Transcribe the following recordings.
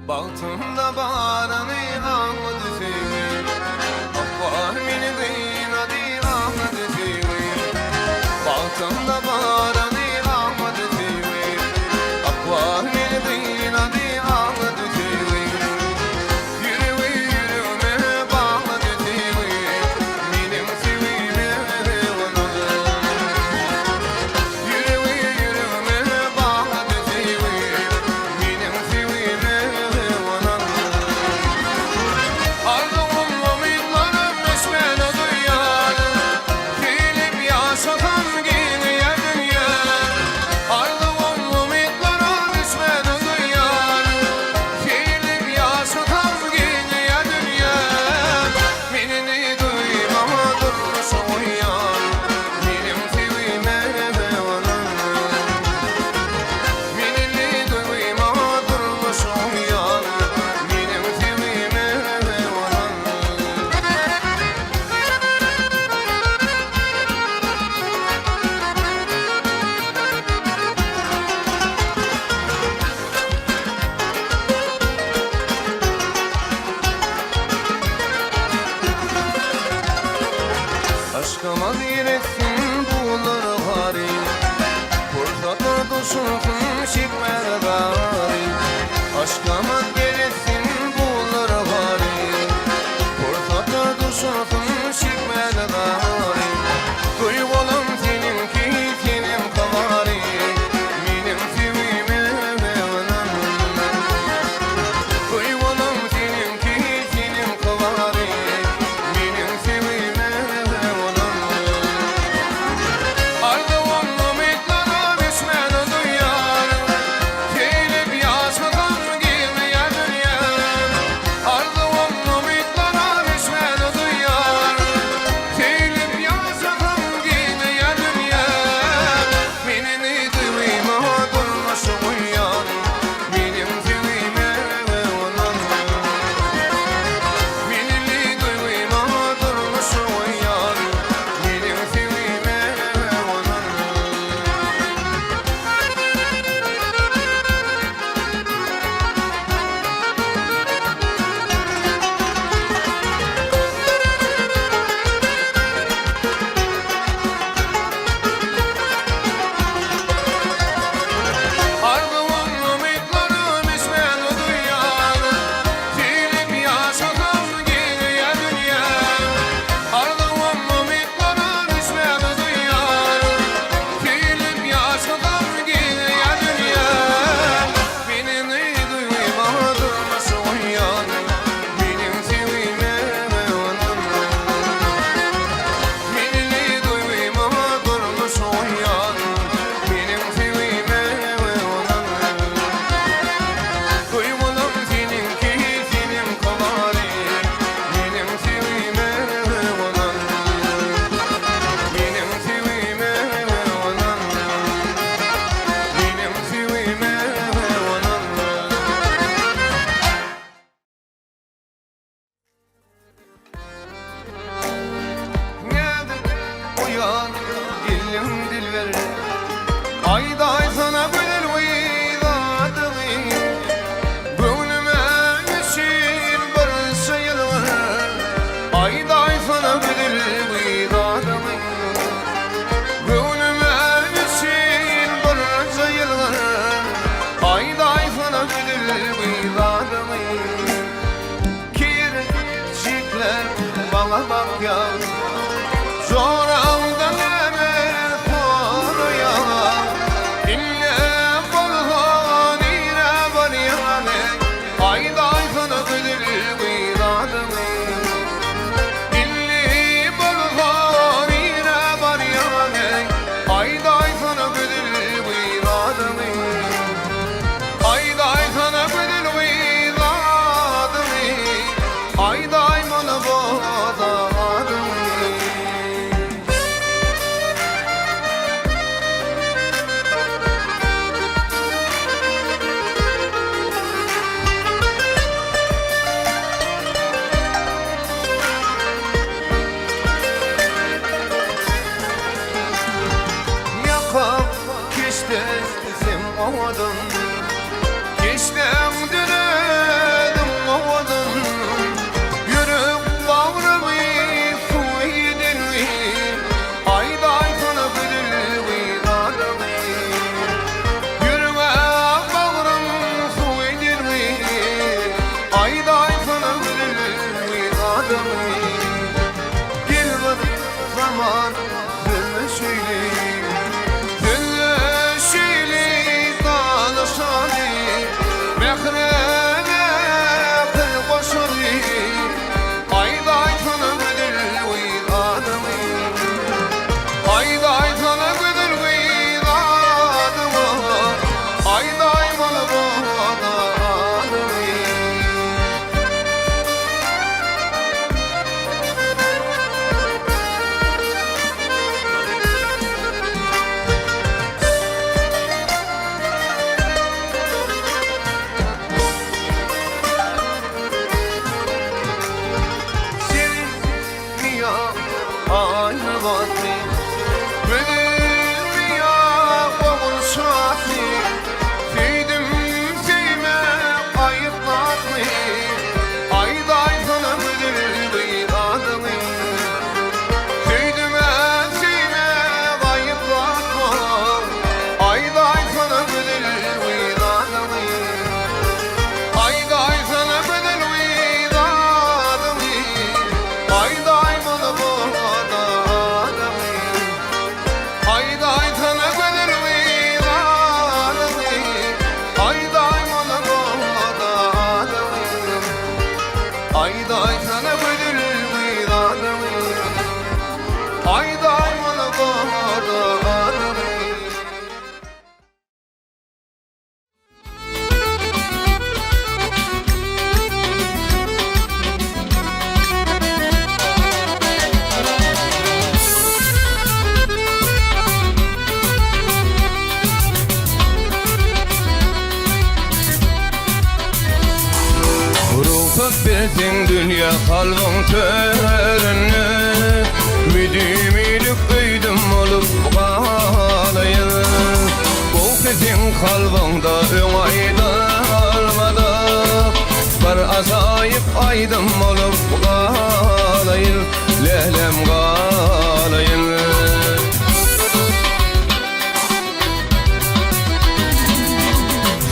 Baltımda bağranı ağladı seni, Akvahmini kıynadı ağladı seni. Baltımda bağranı ağladı seni, Akvahmini kıynadı ağladı seni. Yüreği yüreğime bağladı seni, benim sevime onalı. Yüreği yüreğime bağladı seni, benim sevime onalı. Ardımın umutlarım düşmene duyar, gelip yaşatan geriye dünya. Ardımın umutlarım düşmene duyar, gelip yaşatan geriye dünya. Beni duymama durmuş uyar, benim sevime onalı. Beni duymama durmuş uyar, benim sevime onalı. Aşkıma diretsin buları hari, Fırsatı düşürsün şikmer gari. Aşkıma diretsin buları hari, Fırsatı düşürsün şikmer gari. Duygularım seninki senin kavari, benim sevime onalı. Duygularım seninki senin kavari, benim sevime onalı. Ardımın umutlara düşmene duyar, gelip yaşatan geriye dünya. Ardımın umutlara düşmene duyar, gelip yaşatan geriye dünya. Beni duymama durmuş uyar, benim sevime onalı. Beni duymama durmuş uyar, benim sevime onalı. Ardımın umutlarım düşmene duyar, gelip yaşatan geriye dünya. Ardımın umutlarım düşmene duyar, gelip yaşatan geriye dünya. Beni duymama durmuş uyar, benim sevime onalı. Beni duymama durmuş uyar, benim sevime onalı. Duygularım seninki senin kavari, benim sevime onalı. Benim sevime onalı. Benim sevime onalı. Geldi uyan dilim dilber, ayday sana güler uydadım. Gönlüme geçir bir şehir var, ayday sana güler uydadım. Gönlüme geçir bir şehir var, ayday sana güler uydadım. Kircikler bana bak ya, zor aldan emir koruya. İlle balhan ire var yani, ayday sana güler uydadım. İlle balhan ire var yani, ayday sana güler uydadım. Ayday sana güler uydadım, ayday bana boğdadım. Yakam kişte bizim odun, kiştem dünür bilsin dünya kalbin törünü. Müdümülük öydüm olup kalayın. Bu kızın kalbında öňayda almada. Bir azayıp aydım olup kalayın. Lehlem kalayın.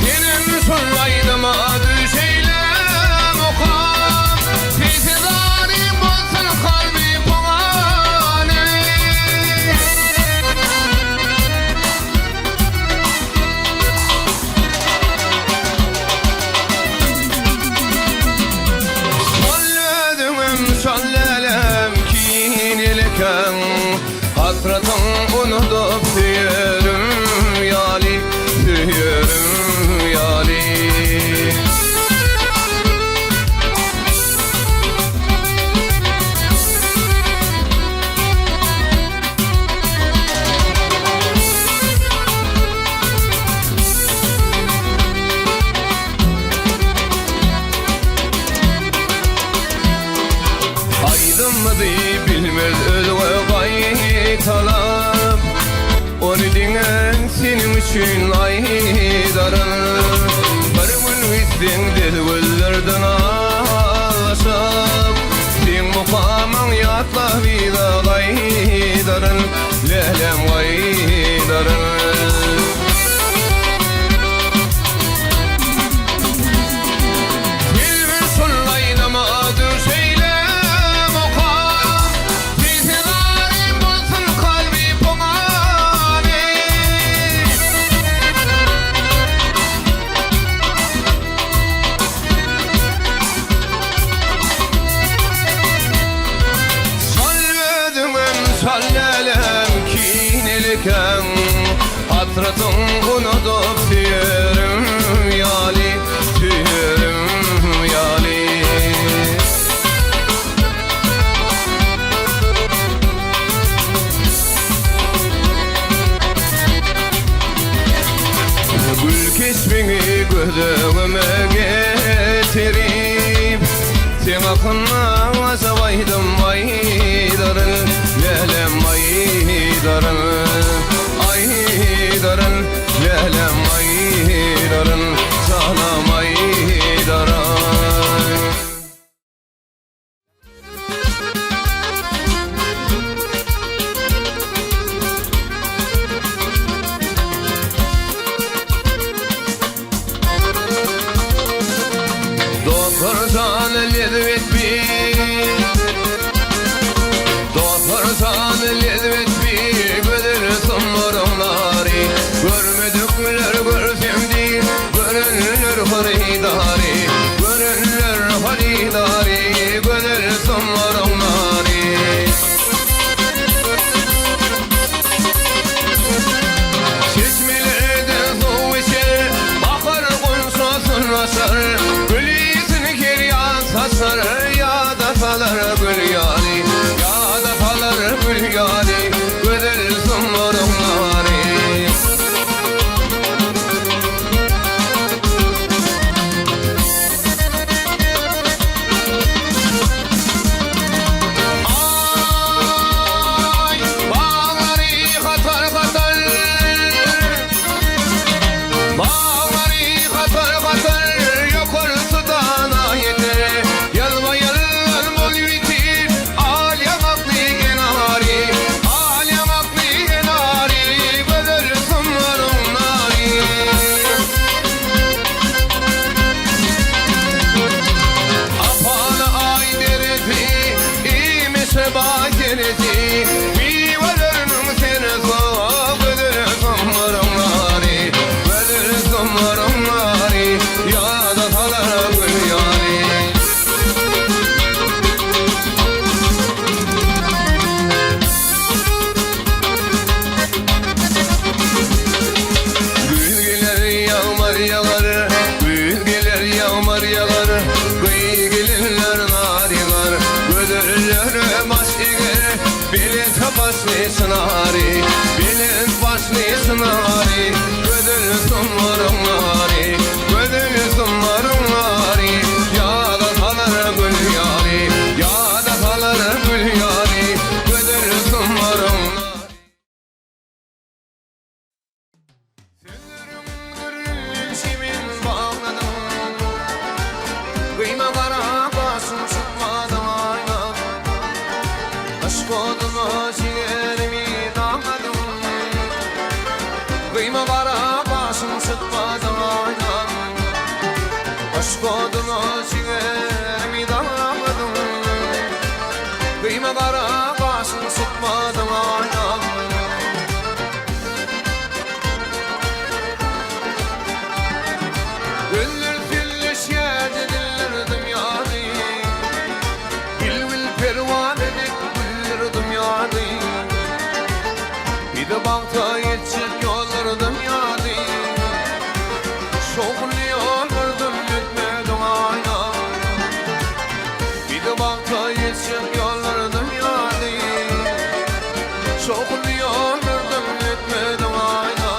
Senin sollaydıma düşeylem okam. Fitidarim bolsun kalbi pogane. Solledüm sollelem kinilken. Hasretin unutup süyerim yali, süyerim yali. Aydım mı deyip bilmez özüne kaytalam. Onu dinen senin için aydarım. Bir gün üstün dilgüllerden ağlaşam. Sen mukamın yatla vida gaydarın. Lehlem gaydarın. Dilber sollaydıma düşeylem okam. Fitidarim bolsun kalbi pogane. Solledüm sollelem kinilken. Hasretin unutup süyerim yali, süyerim yali. Gül kesmini gözüme getirip. Sen akınma azavaydım aydarın. Lehlem aydarın. Aydarın. Lehlem aydarın. Canım aydarın. Dostlarsan lezvet bir. Dostlarsan lezvet bir. Güller tilleşe diller dünyada Bilbil pervanedek güller dünyada Bir de bakta yetişip yollar dünyada Şokun yollardan gitmedim ayna Bir de bakta yetişip yollar dünyada Şokun yollardan gitmedim ayna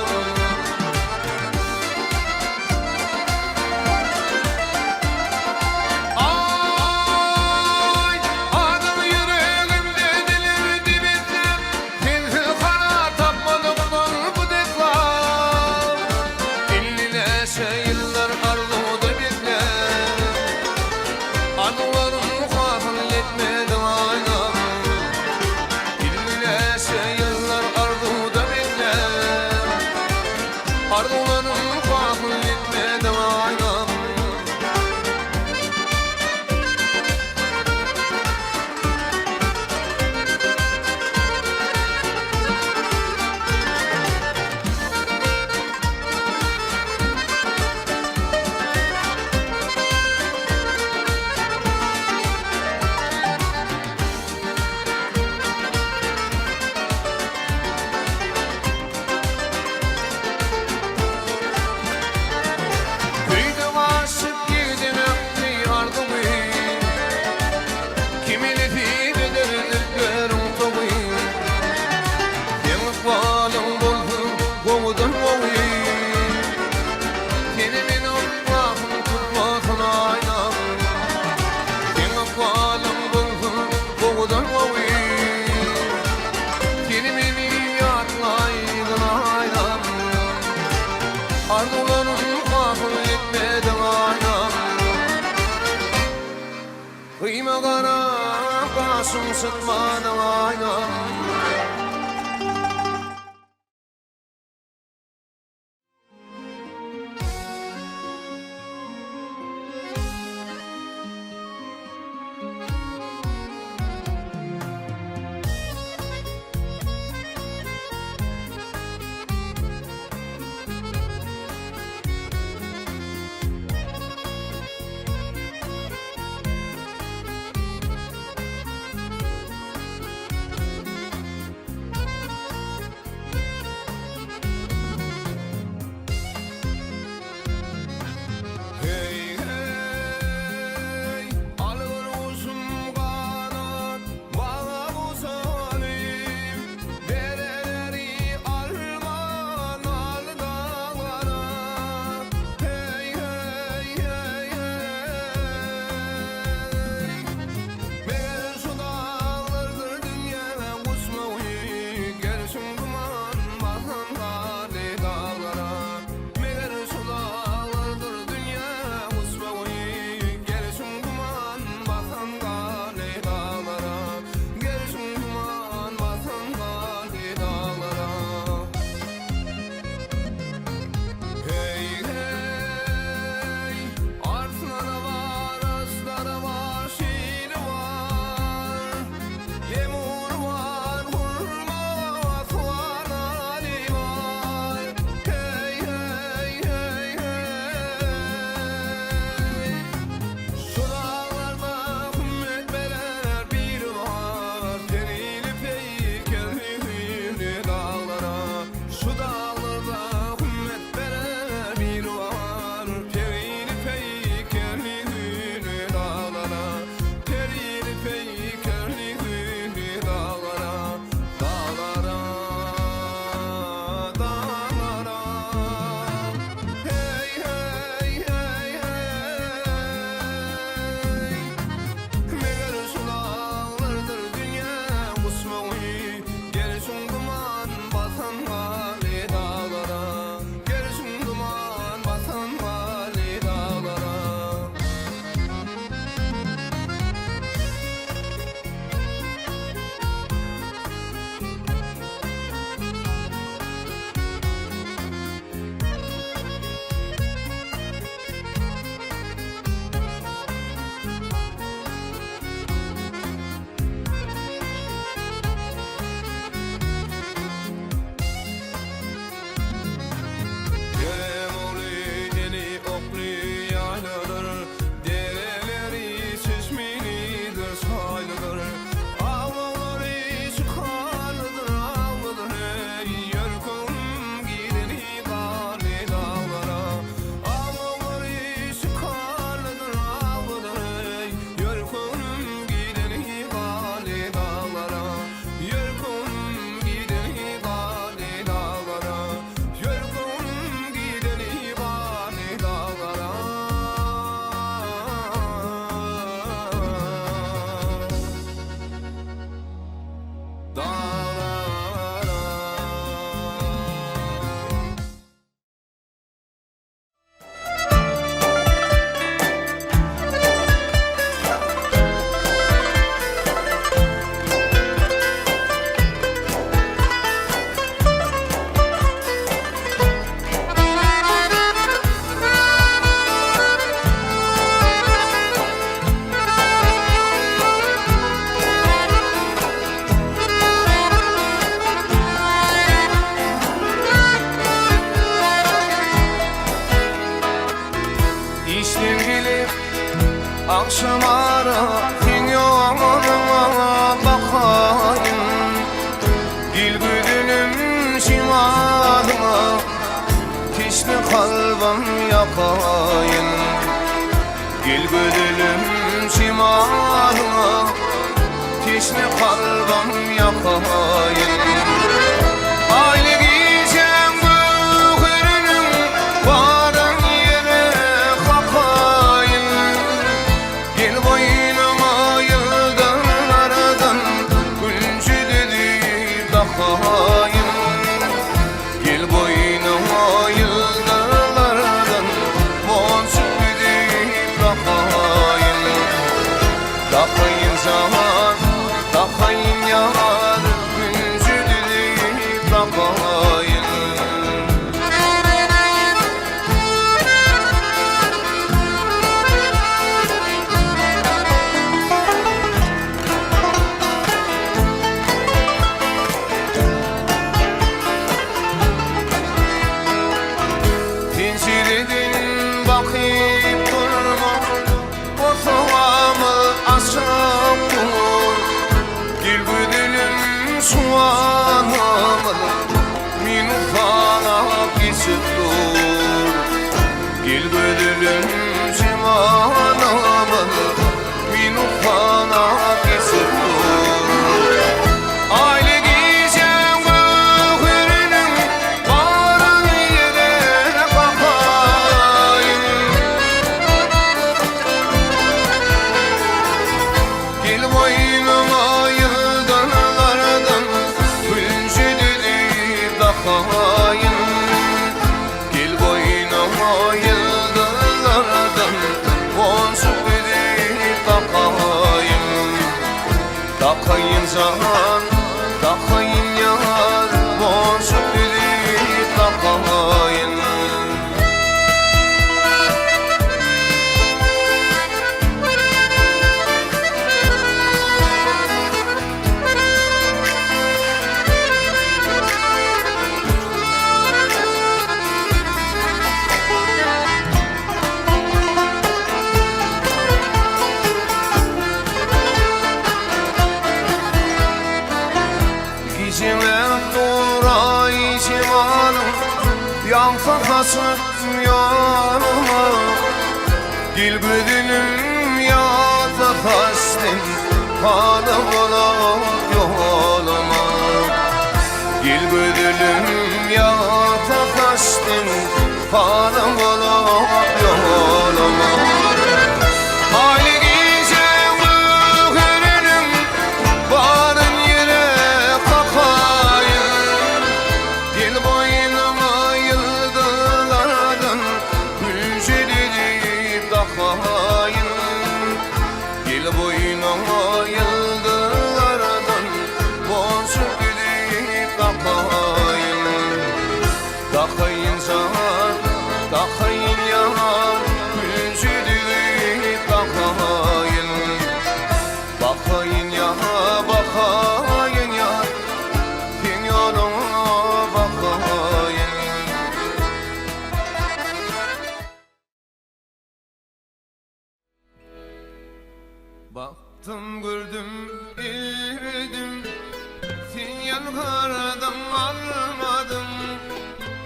Ardulanın kahıl etmeden aynam Ardulanın kahıl etmeden aynam Kıyma kara kasım sıkmadan aynam Kiştin gelip akşamara sen yoluna bakayım. Gül güdünüm şimalıma kişli kalbim yakayım. Gül güdünüm şimalıma kişli kalbim yakayım. Aynı giyeceğim bu hırının varın yere kakayım. Gel boynuma yıldırlardan gülcü dedi bakayım. Gel boynuma yıldırlardan boncuk dedi bakayım. Bakayım zaman, bakayım yar, gülcü dedi bakayım. Pencereden bakıp durma, o soğamı açıp dur. Gel güdülüm soğanımı min ufalap geçip dur. Gel güdülüm soğanımı min ufalap geçip dur. Aile giyeceğim bu hırının varın yere bakayım. Gel boynuma yıldırlardan gülcü dedi bakayım. Gel boynuma yıldırlardan boncuk dedi bakayım. Bakayım zaman, bakayım yar, boncuk dedi bakayım. Geceme duray civanım yansa kaçıp yanıma. Gel güdünüm yata kaçtım kanım olup yoluma. Gel güdünüm yata kaçtım kanım olup yoluma. Hayli giyeceğim bu hırının varın yere kakayım. Gel boynuma yıldırlardan gülcü dedi bakayım. Gel boynuma yıldırlardan boncuk dedi bakayım. Bakayım zaman, bakayım yar, gülcü dedi bakayım. Bakayım ya, bakayım ya, sen yoluna bakayım. Baktım gördüm ildim, sen yanlardan almadım.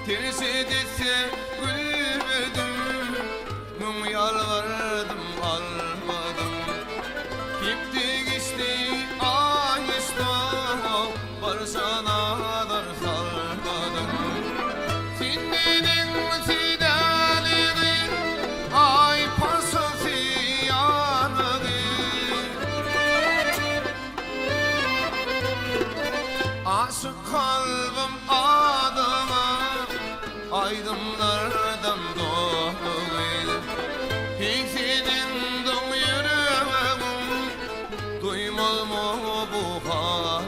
Ters edilse gülmedim, mum yalvardım almadım. Gitti geçti ahista, barsana dar salmadım. Sen dedin tidaliği, ay parsası yanığı. Aşık kalbim adama, aydınlardan doğru. Hiksenin doğ yüreğim, duymal mı bu halı?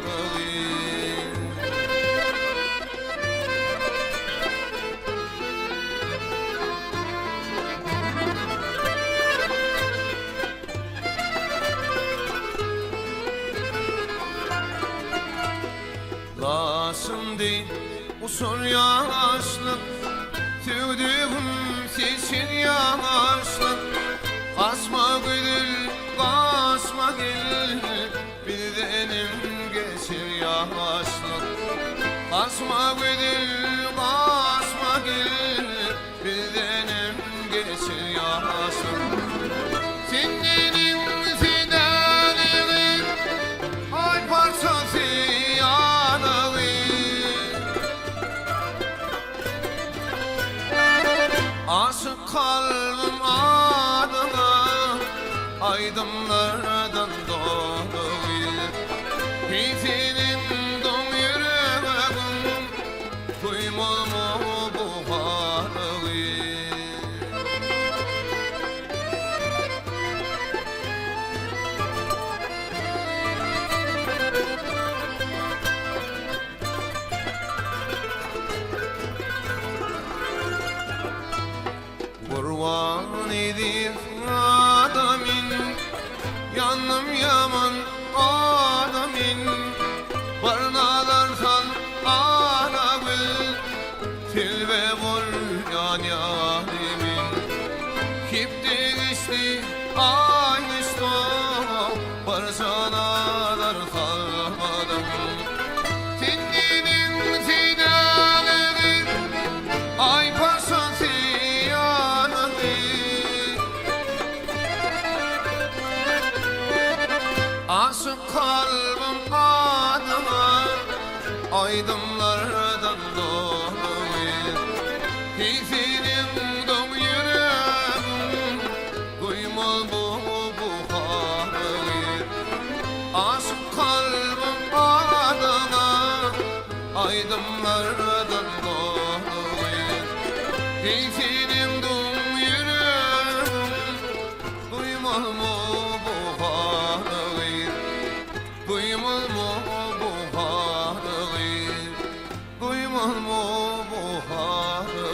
Lasım değil usul yaşlı, tüydüğüm seçil yaşlı. Basma gül, basma gül, bizdenim geçir yasın. Senin fidanın, ay parçası yanığı. Aşık kalbim adına, aydınlardan dolu. Heyfinin dom yüreğim, duymam o bu halı. Kurban edip adamın, yanım yaman adamın. Barnalarsan ana gül, tilbe bol yan yanimin. Kipti geçti aynı stop, parçalar kalmadım. Tindinin fidanı, ay parçası yanı. Aşık kalbim adıma, aydınlardan dolu. Keyfinin dom yüreğim, duymaz bu halı. Aşık kalbim adıma, aydınlardan dolu. Keyfinin dom yüreğim, duymaz bu halı. Duymaz mı bu halı? Duymaz mı bu halı?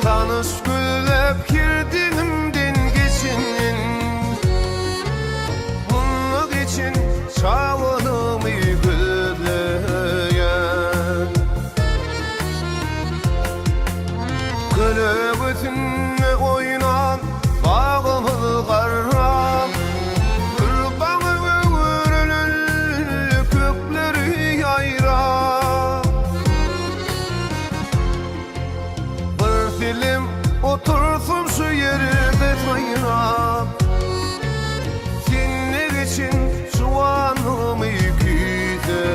Tanış güllep girdimden geçinin, bunluk için çağınımı gülleyen. Gülü bütünle oynan bağımı karram, kurbanı öğrenil kökleri yayram. Bir dilim otursun şu yerde tayrap, senin için şu anımı güzel.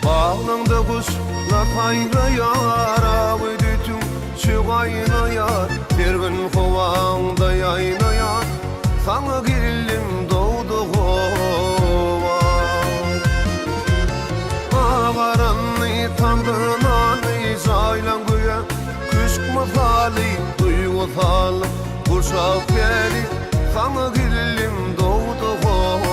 Bağlamda kuşla kaynayar, ödütüm şu kaynayar. Bir gün kovanda yaynayar, sana girilim doğdu kova. Ağaranı tandırnanı zaylan güya, küsk mıthali duyguthalı. Burşak geli, sana girilim doğdu kova.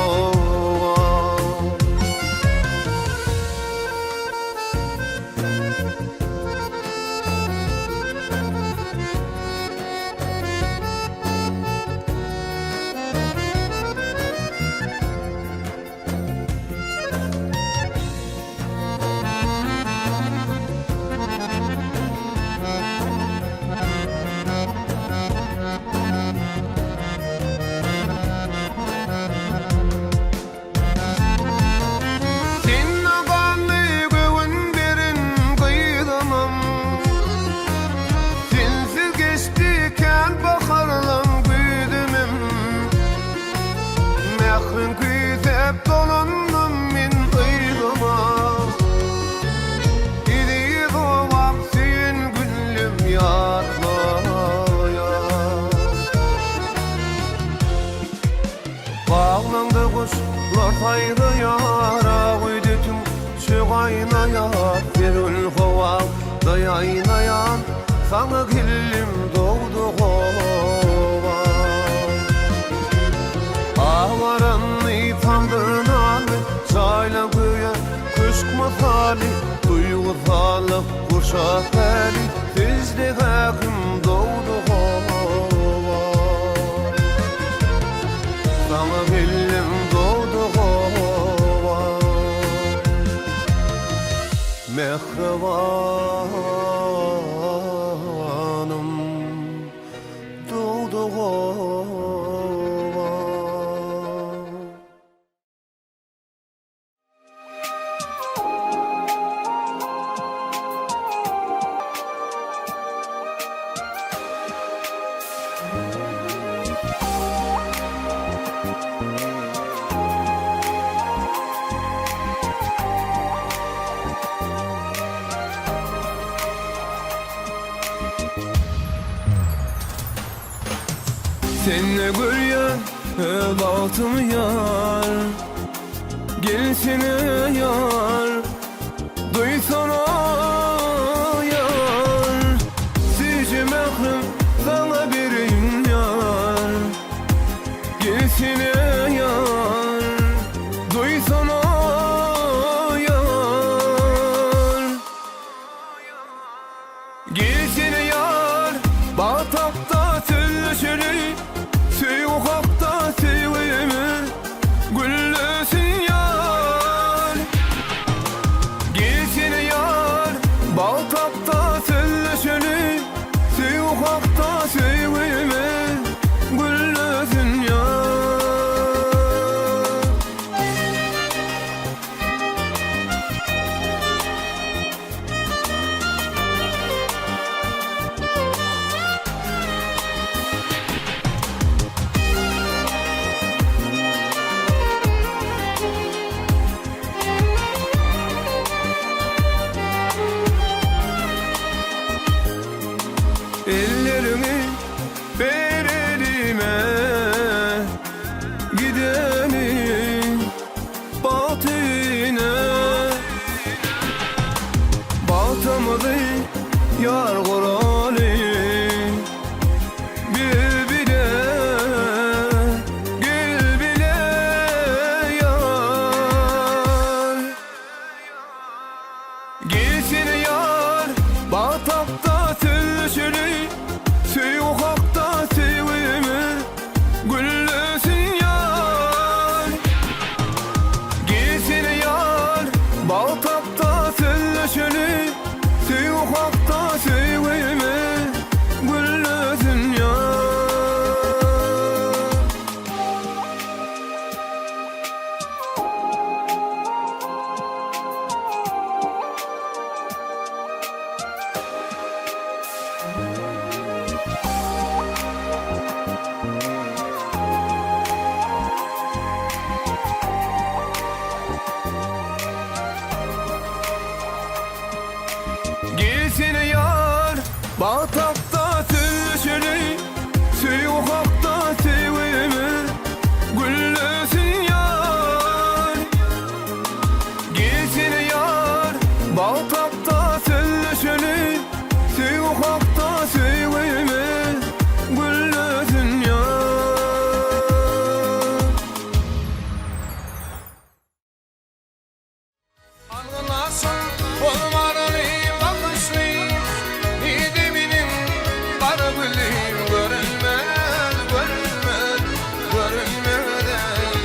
Bağlandı kuşlar tayrıyar Uydetim şu kaynayar Ferül hova dayaynayan Sana killim doğdu kova Ağvaranlı tandınan Saylan köye Kışk misali Duygusalı kuşak eli Tizlik hakim doğdu kova Sana killim doğdu kova Mehribanım doğdu kova Seninle gülyen batım yar Gelsene yar Duysana yar Sizce mehrim sana bireyim yar Gelsene yar Duysana yar Gelsene yar Batapta tülüşürü Seyukakta sevimi Güllüsün yar Gelsene yar Batapta tülüşürü Seyukakta sevimi Güllüsün yar Ellerimi ver elime Gidelim batine Batamadı yar kurali Bil bile gel bile yar Gelsene yar Batapta tülüşürü Seyukakta sevimi Güllüsün yar Gelsene yar Batapta tülüşürü Seyukakta sevimi Güllüsün yar Gelsene yar Batapta tülüşürü Seyukakta sevimi Güllüsün yar Gelsene yar Batapta tülüşürü Seyukakta sevimi Güllüsün yar Anlasın olmalıyım bakışlıyım İdeminin var bileyim Görünmez, görünmez, görünmeden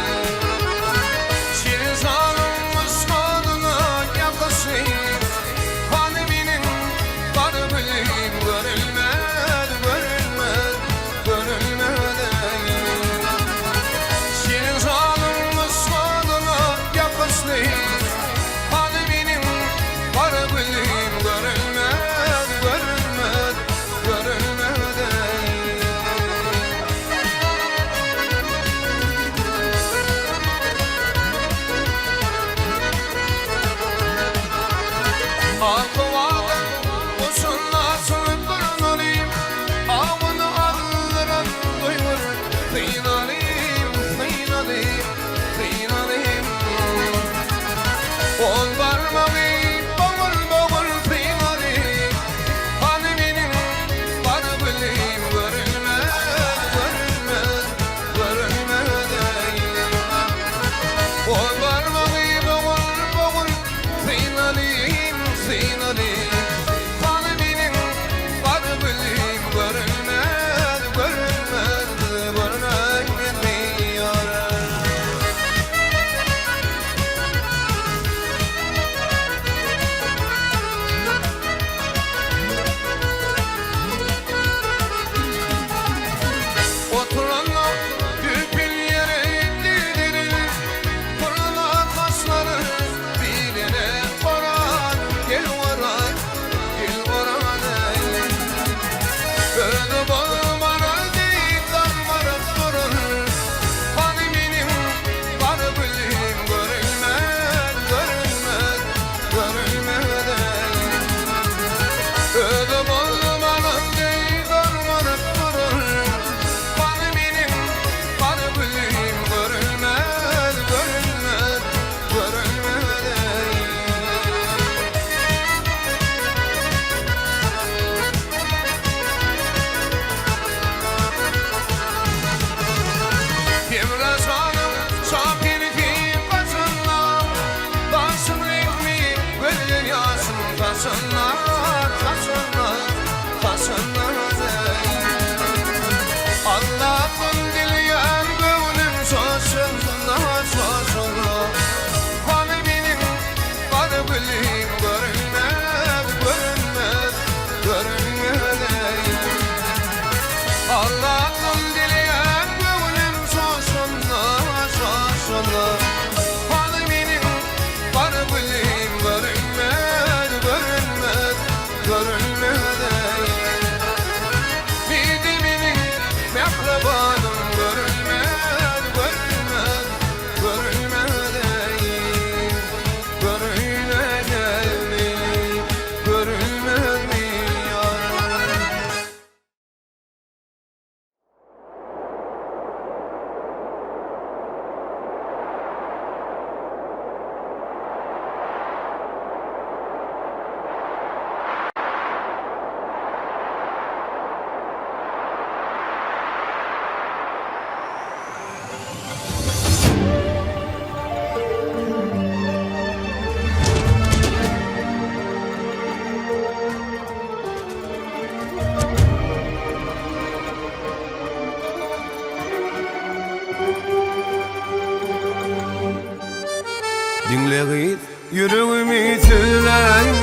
Şirin salınmış koluna yakışayım Hanıminin var bileyim Görünmez, görünmez, görünmeden Şirin salınmış koluna yakışayım Görünmez, görünmez, görünmeden Akıvadan usunlasın durmalıyım Avını aldıran duyur Kıymalıyım, kıymalıyım Dinle git yüreğimi tüleyin,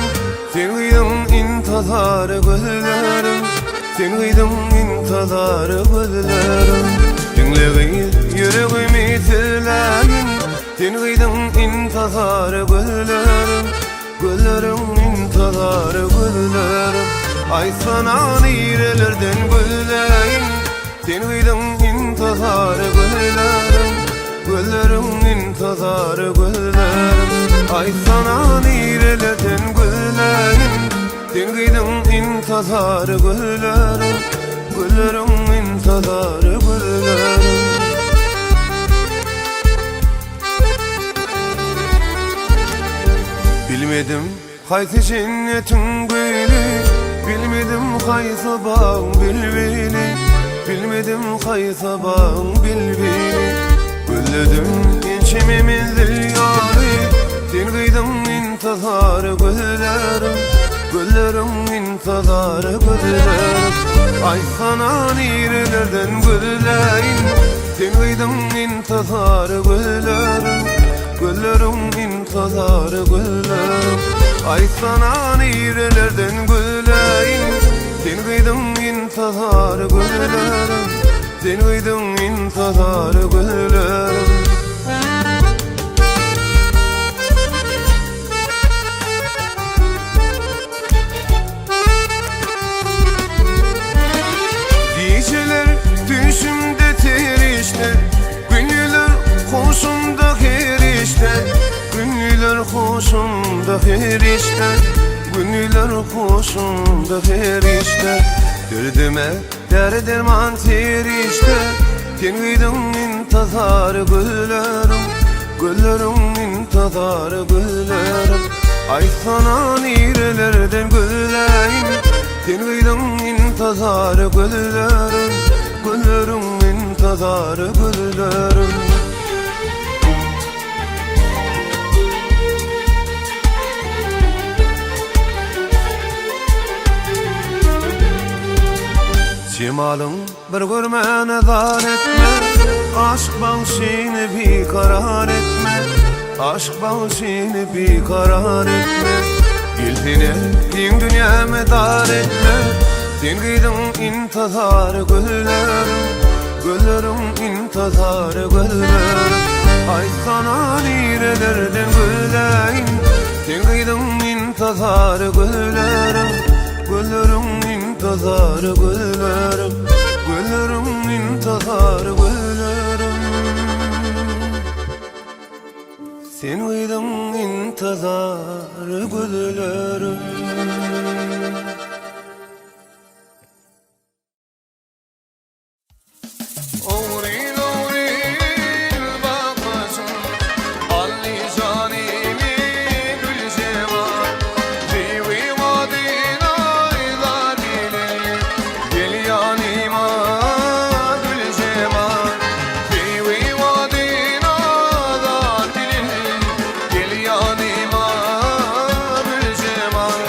sen gıydın intizarı gözlerim, sen gıydın intizarı gözlerim. Dinle git yüreğimi tüleyin, sen gıydın intizarı gözlerim, gözlerim intizarı gözlerim. Ay sana nirelerden gözleyin, sen gıydın intizarı gözlerim, gözlerim intizarı gözlerim. Ay sana nirelerden gözlerim, sen gıydın intizarı gözlerim, gözlerim intizarı gözlerim. Bilmedim kaysi cennetin gülü, bilmedim kaysi bağın bilbili, bilmedim kaysi bağın bilbili. Gülledim içimi menzil yâri, sen gıydın intizarı gözlerim, gözlerim intizarı gözlerim. Ay sana nirelerden gözleyin, sen gıydın intizarı gözlerim, gözlerim intizarı gözlerim. Ay sana nirelerden gözleyin, sen gıydın intizarı gözlerim, sen gıydın intizarı gözlerim. Geceler düşümde terişte, günler hoşumda herişte, günler hoşumda herişte, günler hoşumda herişte. Derdime derman terişte, sen gıydın intizarı gözlerim, gözlerim intizarı gözlerim. Ay sana nirelerden gözleyin, sen gıydın intizarı gözlerim, gözlerim intizarı gözlerim. Cemalın bir görmene zar etme, aşk bağışını bir karar etme, aşk bağışını bir karar etme. Giltine din dünyama dar etme, sen gıydın intizarı gözlerim, gözlerim intizarı gözlerim. Ay sana nirelerden gözleyin, sen gıydın intizarı gözlerim, gözlerim intizarı gözlerim, gözlerim intizarı gözlerim. Sen gıydın intizarı gözlerim. Oğril oğril bakmasın, alli canimi gül cemal, civi vadin aylar bilir, gel yanıma gül cemal, civi vadin aylar bilir, gel yanıma gül cemal.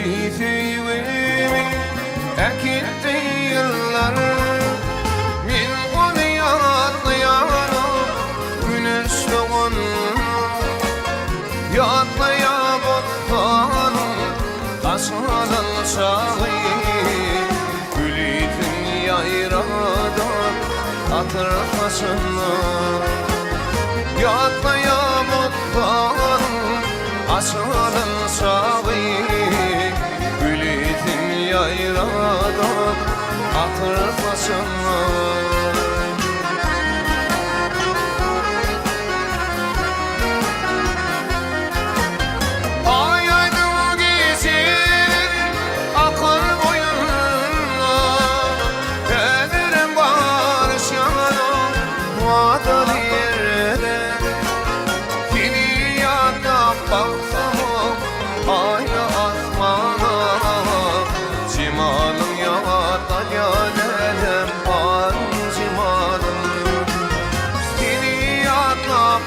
Çiğdivimi ekitti yıllar Min onu yatlayanım Güneş doğan Yatlayamadım Aslanın sağı Gülitin yayradan Atırmasını Yatlayamadım Aslanın sağı Gülitin yayradan Atırmasını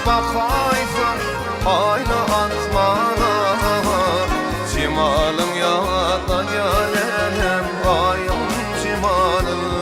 Bakaysan ayna atmana Cimalım yada gelelim ayım cimalım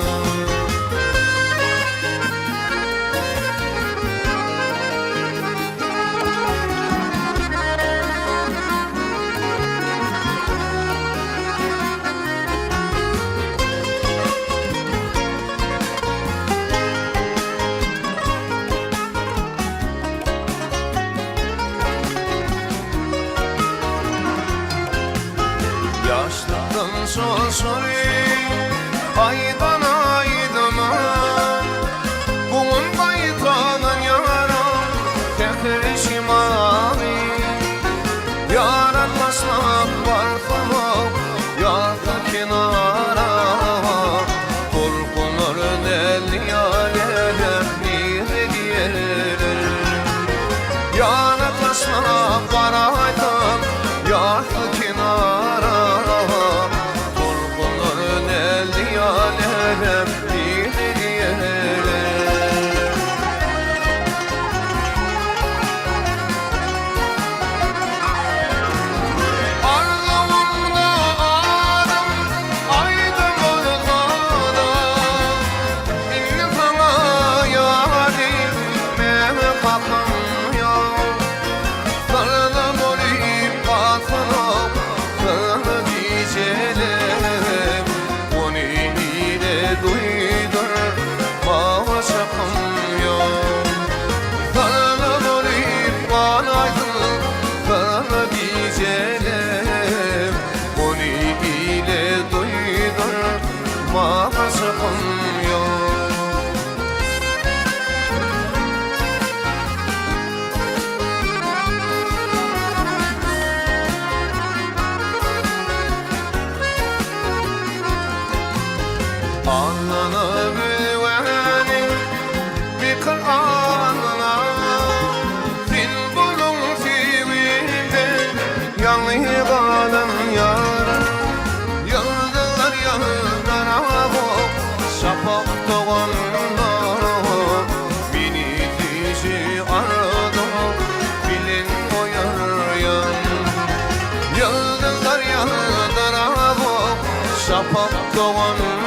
Yaşlıktan sorsori aydan aydına Bunun baytanın yara tekrar şimali Yaratmasına barfama yarda kenara Korkunur deli yaleler bir diyeler Yaratmasına baraydan yarda kenara Anlanı bilvenin bir Kur'an'ına Fil bulun fivinde yanlı kalın yarın Yıldızlar yanına bu şafak doğanına Beni dişi aradı bilin oyaryan Yıldızlar yanına bu şafak doğanına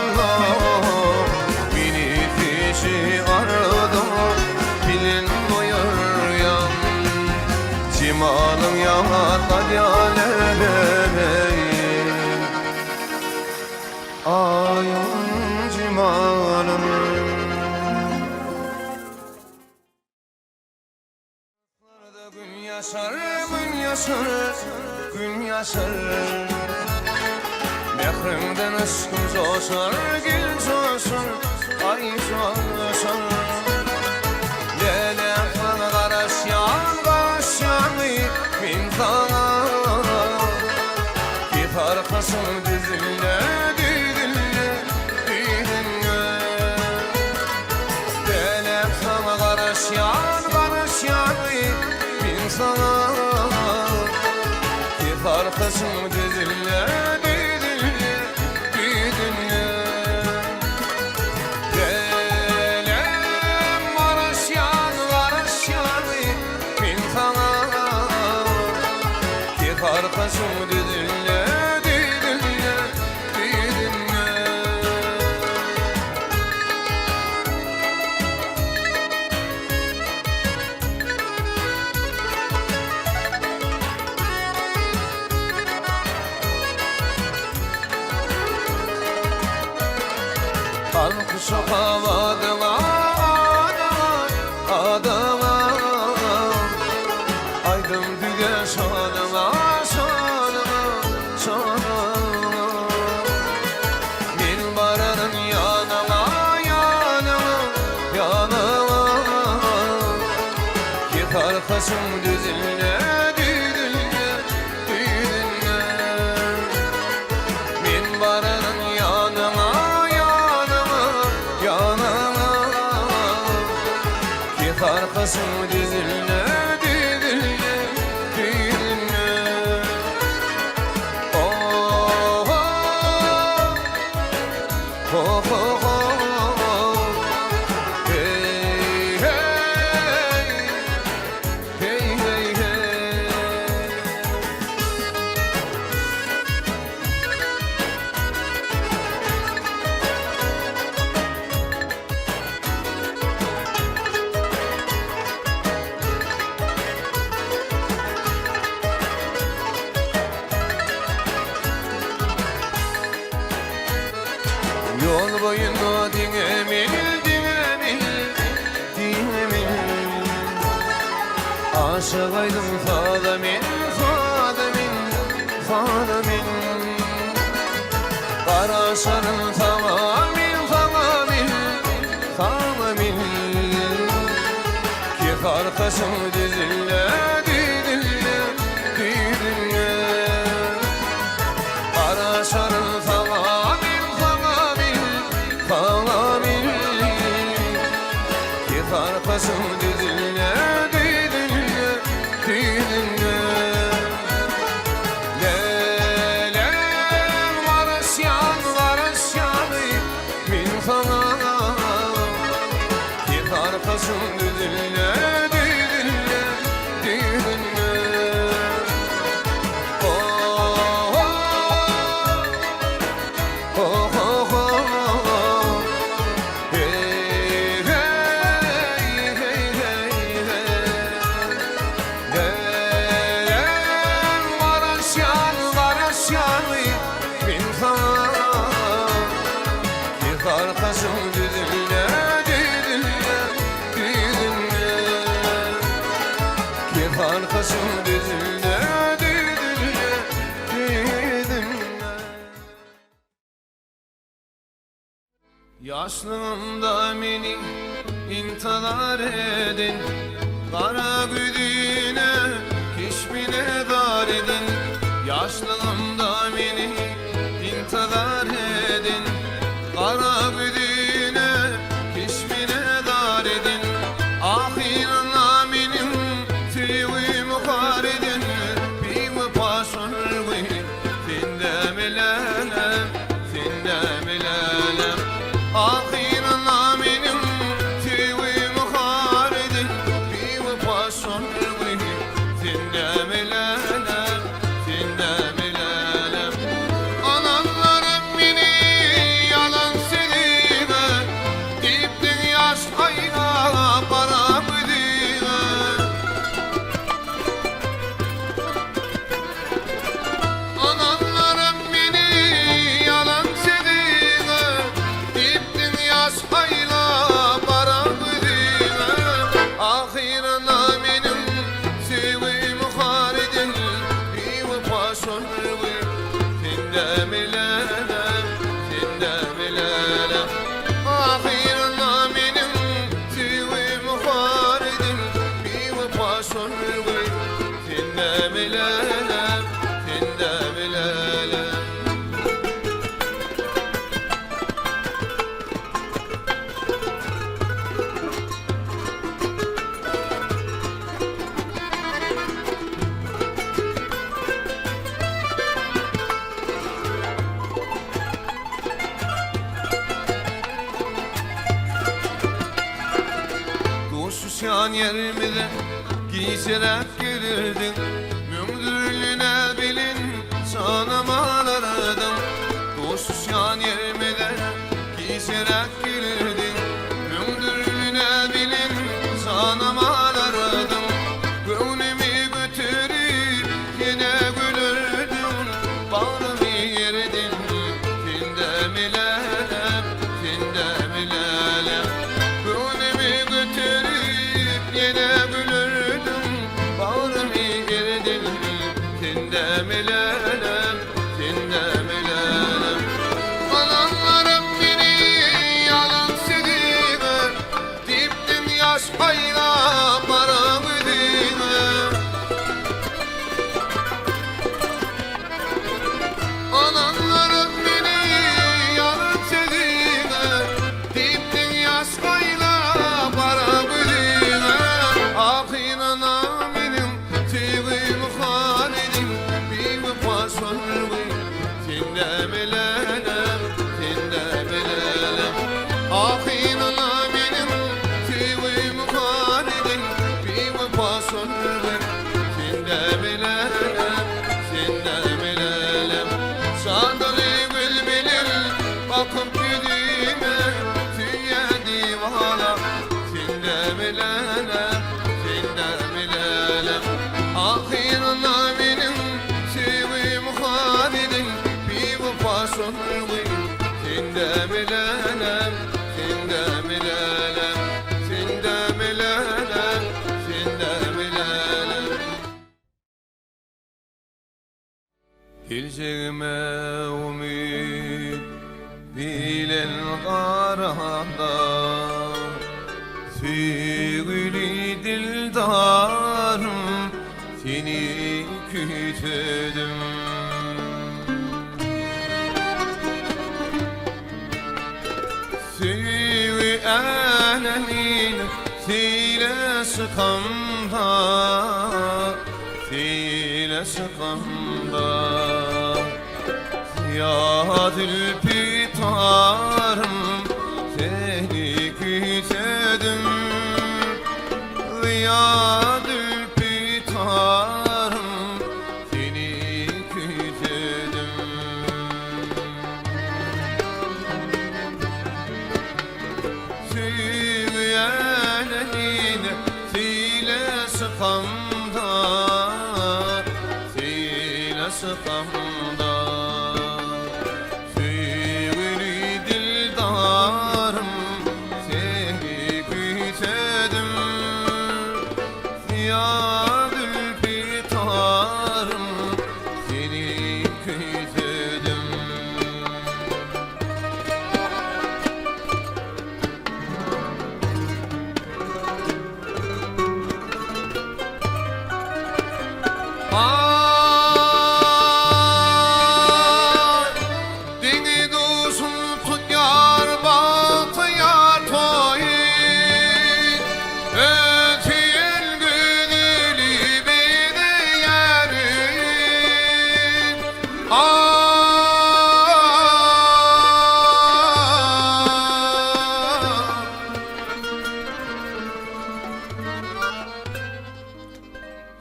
Cimalım yağda gelelim ayım cimalım Gün yaşar, gün yaşar, gün yaşar Mehrimden ışkım coşar, gül coşar, ay coşar Lelefin karışyan min sana Git arkasın dizinle didinle didinle Delep sana karışyan min sana Git arkasın dizinle didinle didinle Delep karışyan min sana Arkasını dinle Karkaşım düzüne düdünle, düdünle. Min varın yanına, yanına, yanına. Ki karkaşım düzüne düdünle, düdünle. Oh, oh, oh, oh, oh. Yol boyunda dinlemil, dinlemil, dinlemil. Aşıkaydım Fademin, Fademin, Fademin. Karaşarın tamamin, tamamin, tamamin. Ki karkaşım düzülle, düzülle, düzülle. Karaşarın tamamin, tamamin. Ki karkaşım düzülle, düzülle, düzülle. Lelem varasyan, varasyan min sana. Ki karkaşım düzülle, düzülle, düzülle. Oh, oh, oh, oh, oh. Hey, hey, hey, hey, hey. Lelem varasyan, varasyan min sana. Ki karkaşım düzülle, düzülle, düzülle. Ki karkaşım düzülle, düzülle, düzülle. Yaşlığımda beni intihar edin, kara güdüne kişmine dar edin. Yaşlığımda beni intihar edin, kara güdüne kişmine dar edin. Ahir namenim tüyü muhar edin, bir paşırgı findemelelem, findemelelem. Ahir namenim tüyü muhar edin, bir paşırgı findemelelem, findemelelem. Ananlarım beni yalan söyleme, diptin yaş ayna para güdüme. Ananlarım beni yalan söyleme, diptin yaş ayna para güdüme. Ahir namenim tüyü muhar edin, bir paşırgı findemelelem, findemelelem. Ahir namenim tüyü muhar edin, bir paşırgı findemelelem, findemelelem. Dostuşan yerimde giyserek gelirdin, mündürlüğüne bilin sanamalardım. Dostuşan yerimde giyserek gelirdin, mündürlüğüne bilin sanamalardım. Gönlümü götürüp yine gülürdüm, bağrımı yerdin findemelelem, findemelelem. Gönlümü götürüp yine gülürdüm, bağrımı yerdin findemelelem, Hilcime umid bilen qaranda Sevgili dildarım seni kütedim Sevi alemin sile sıkamda Sile sıkamda Ya Zülfikar'ım seni kütedim Ya Zülfikar'ım seni kütedim Sevgiyenin sile sıkamda Sile sıkamda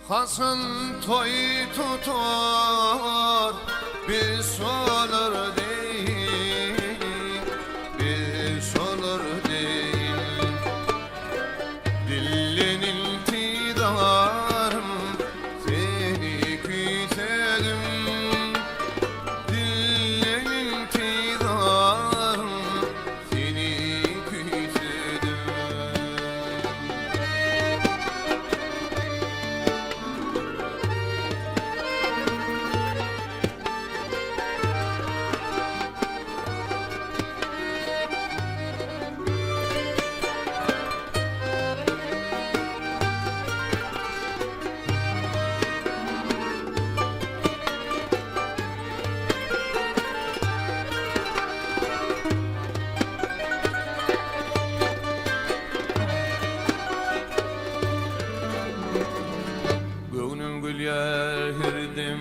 Hasan toy tutar biz olur değil biz olur değil Dillin iltidarım seni kütedim Dillin iltidarım seni kütedim Gül yerdim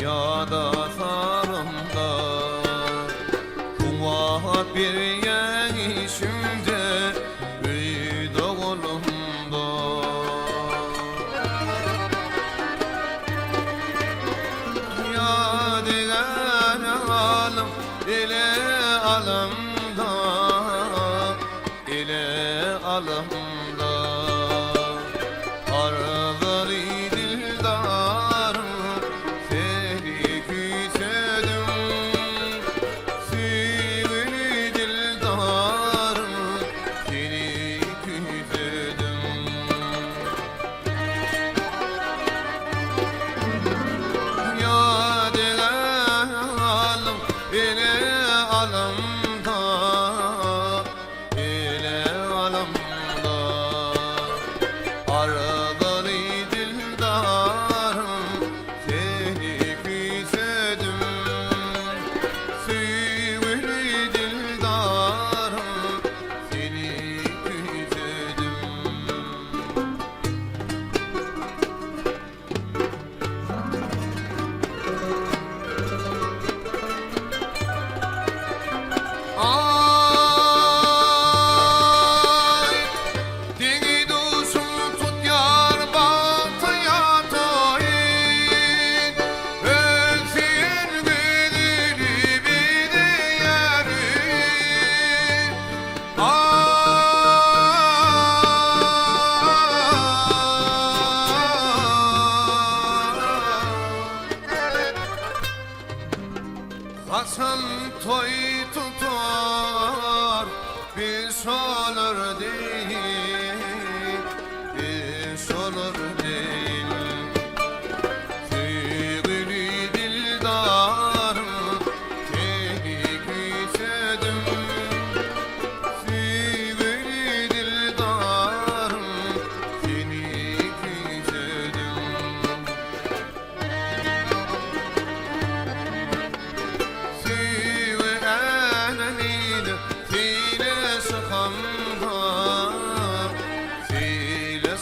ya da sarımda Kuva bir yeşimde büyüdü kolumda Ya diğer alım ile alımda ile alımda Beni alımda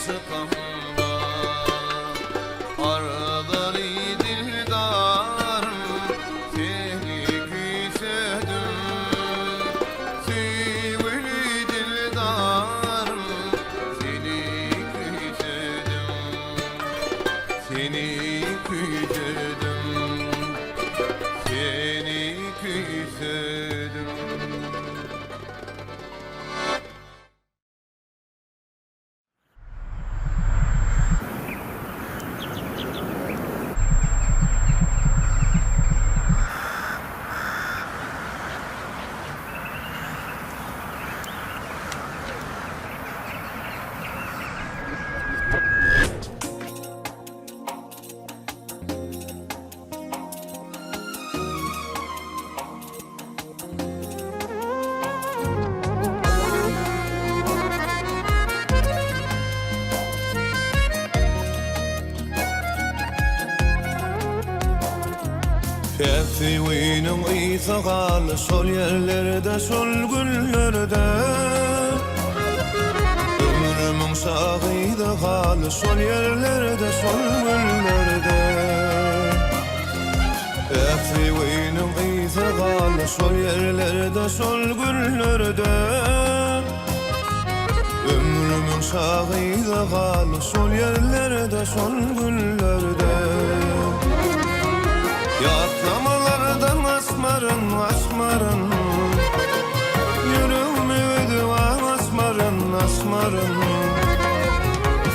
sıkamda Arıları dildarım seni küsedim Sivri dildarım seni küsedim Seni küsedim Seni küsedim Tefsivinin iyisi kalı sol yerlerde sol günlerde Ömrümün sağıydı kalı sol yerlerde sol günlerde Tefsivinin iyisi kalı sol yerlerde sol günlerde Ömrümün sağıydı kalı sol yerlerde sol günlerde Yatlamalardan asmarın asmarın Yüreğimi ödüva asmarın asmarın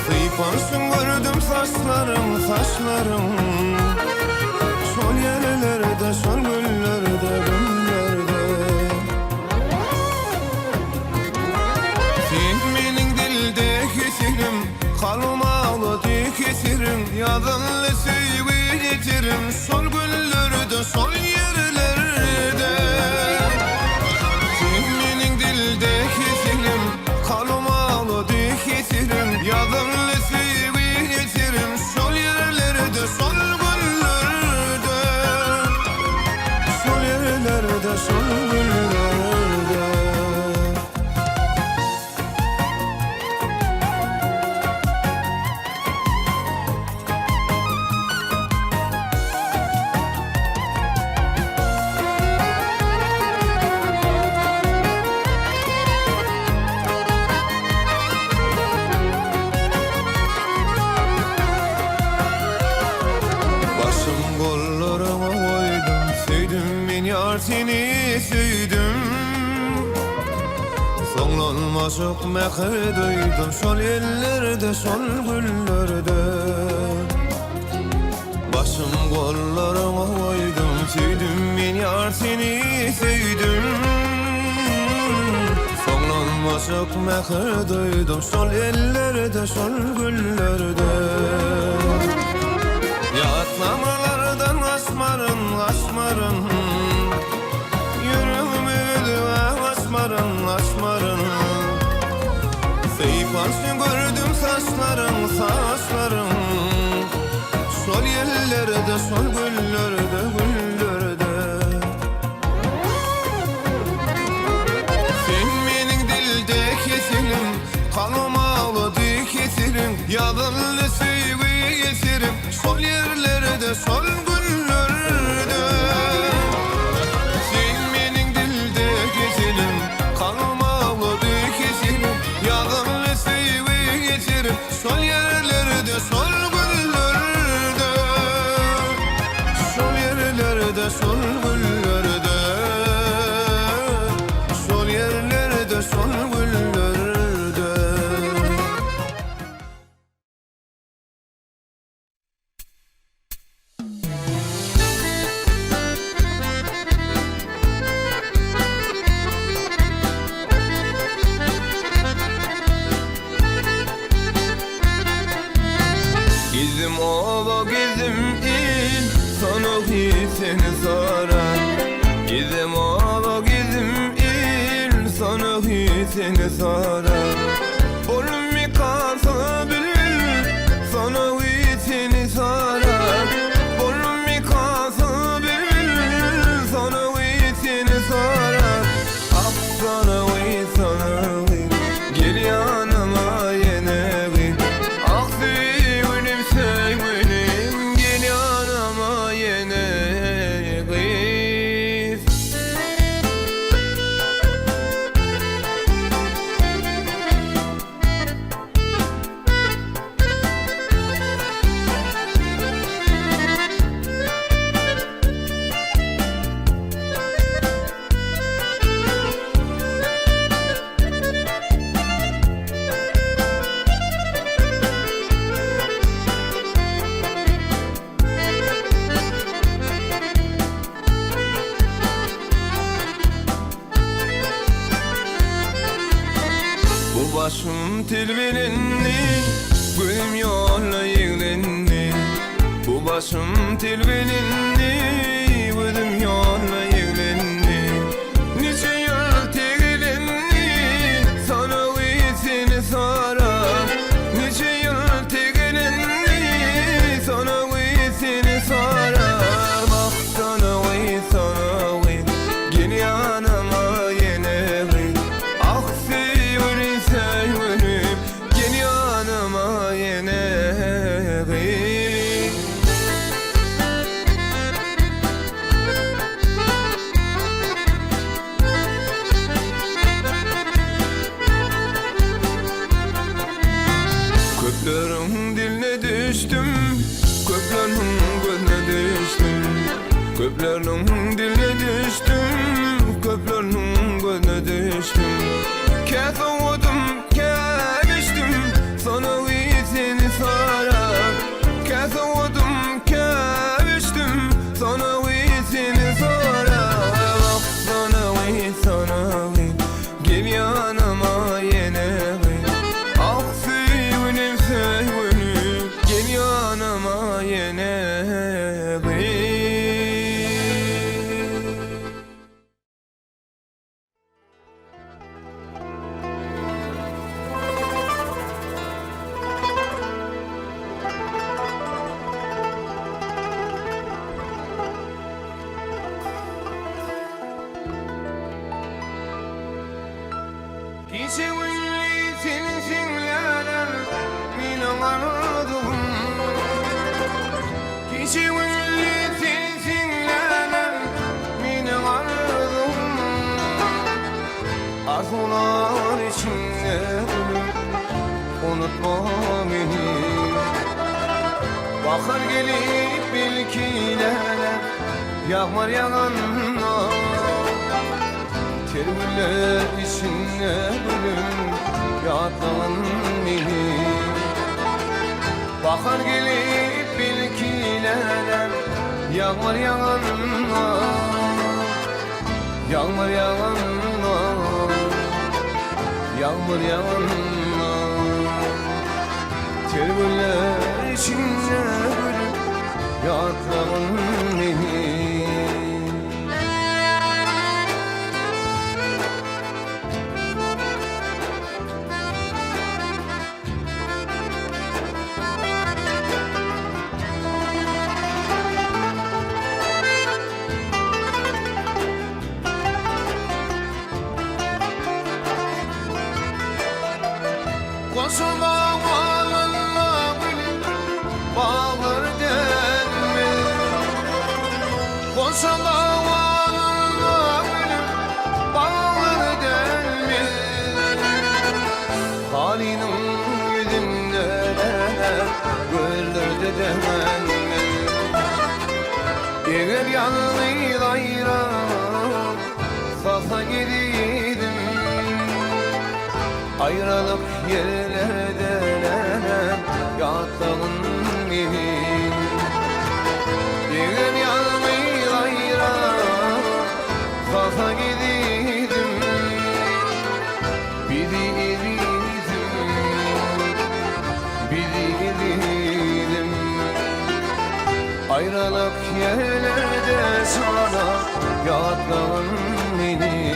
Sıypansın gördüm saçların saçların Sol yerlerde sol güllerde güllerde Sen benim dildeki silim kalmalı dikesirim Yadınlı sevgi getirim sol güllerde sol yerlerde Sen benim dildeki silim kalmalı dikesirim Yadınlı sevgi getirim sol yerlerde sol güllerde Sol yerlerde sol güllerde Seni sevdim Sonlanmaz çok mehir duydum Sol yerlerde sol güllerde Başım kollarıma koydum Sevdim ben yar seni sevdim Sonlanmaz çok mehir duydum Sol yerlerde sol güllerde Yatlamalardan asmarın asmarın Asmarın asmarın Seypansın gördüm saçların saçların Sol yerlerde sol güllerde güllerde Sen benim dildeki silim kalmalı dikesirim Yadınlı sevgi getirim Sol yerlerde sol güllerde Sen benim dildeki silim kalmalı dikesirim Yadınlı sevgi getirim Sol yerlerde sol güllerde Sol yerlerde sol güllerde Sol yerlerde sol güllerde Gizim ola gizim il sana seni sorar Gizim ola gizim il sana seni sorar Oğlum mi kalsa bil sana seni sorar Oğlum mi kalsa bil sana seni sorar Ah sana gel yanıma yine gel tilbilinni, gülüm yolla yiglenni. Bu başım tilbilinni, gülüm yolla yiglenni. Nice yıl tegilinni, sana uyisini sorar. Nice yıl tegilinni, sana uyisini sorar. Bak sana uy, sana uy, gel yanıma yine uy. Ah sevgilim sevgilim, gel yanıma yine uy. Köplerin diline düştüm, köplerin gözüne düştüm. Köplerin diline düştüm, köplerin gözüne düştüm. Kesavudum, keviştim, sana iyisini sorar. Kesavudum, keviştim, sana iyisini sorar. Bak sana iyi, sana iyi, gel yanıma yine iyi. Ah sevgilim sevgilim, gel yanıma yine iyi. Geçevilli seni sinirler, benim aradığım. Geçevilli seni sinirler, benim aradığım. Arzular içinde unutma beni. Bakar gelip bilkiler, yağmur yağanlar. Terbiler içinde bölüm yatağın beni. Bakar gelip bilkiler, yağmur yağanlar. Yağmur yağanlar, yağmur yağanlar. Terbiler içinde bölüm yatağın beni. Koşun bağlarına bilin, bağlar denme. Koşun bağlarına bilin, bağlar denme. Halinin yüzünde gözlerde demenme. Eğer yanlıyı ayıran safa gidiydin. Ayrılık yerlerden yattığın gibi. Eğer yanlıyı ayıran safa gidiydin. Bilirdim, bilirdim. Ayrılık yerlerde sana yattığın beni.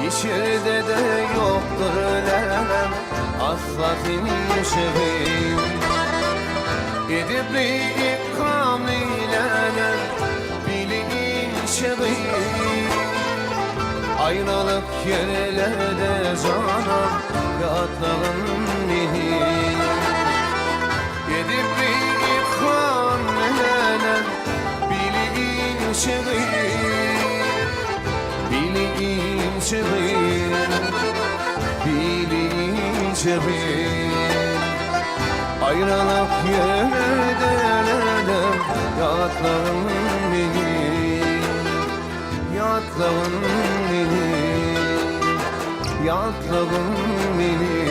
İçeride de yoktur ölemem asfaltin şehir. Edipli ikram eylenen bilin şehir. Ayrılık yerlerde canım yatlağın nehir. Edipli ikram eylenen bilin şehir. Bilin şehir, bilin şehir. Ayrılık yerdeler yatlağım benim, yatlağım benim, yatlağım benim.